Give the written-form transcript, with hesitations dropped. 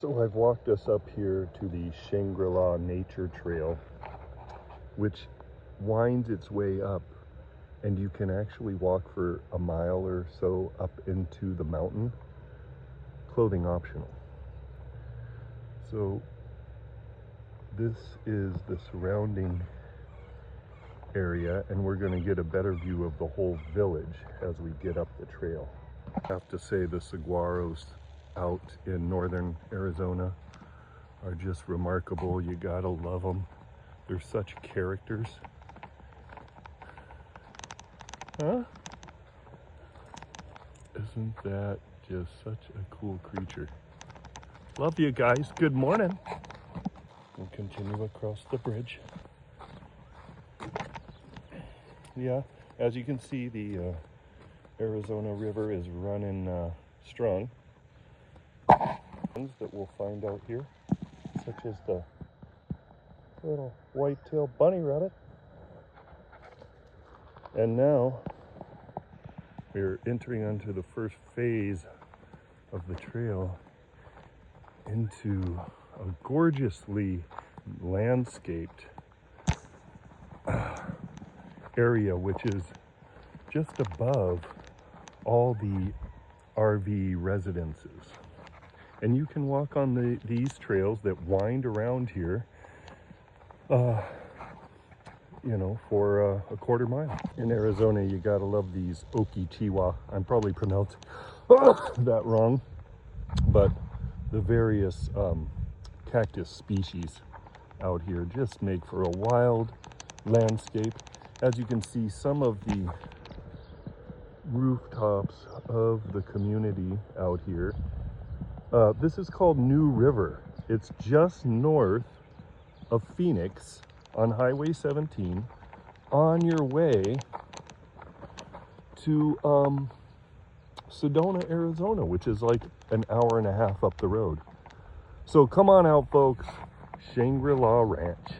So I've walked us up here to the Shangri-La Nature Trail, which winds its way up, and you can actually walk for a mile or so up into the mountain, clothing optional. So this is the surrounding area, and we're going to get a better view of the whole village as we get up the trail. I have to say the saguaros out in northern Arizona are just remarkable. You gotta love them. They're such characters. Huh? Isn't that just such a cool creature? Love you guys. Good morning. We'll continue across the bridge. Yeah, as you can see, the Arizona River is running strong. That we'll find out here, such as the little white-tailed bunny rabbit. And now we're entering onto the first phase of the trail into a gorgeously landscaped area, which is just above all the RV residences. And you can walk on these trails that wind around here, you know, for a quarter mile. In Arizona, you gotta love these Okeechobee. I'm probably pronouncing that wrong, but the various cactus species out here just make for a wild landscape. As you can see, some of the rooftops of the community out here. This is called New River. It's just north of Phoenix on Highway 17 on your way to Sedona, Arizona, which is like an hour and a half up the road. So come on out, folks. Shangri-La Ranch.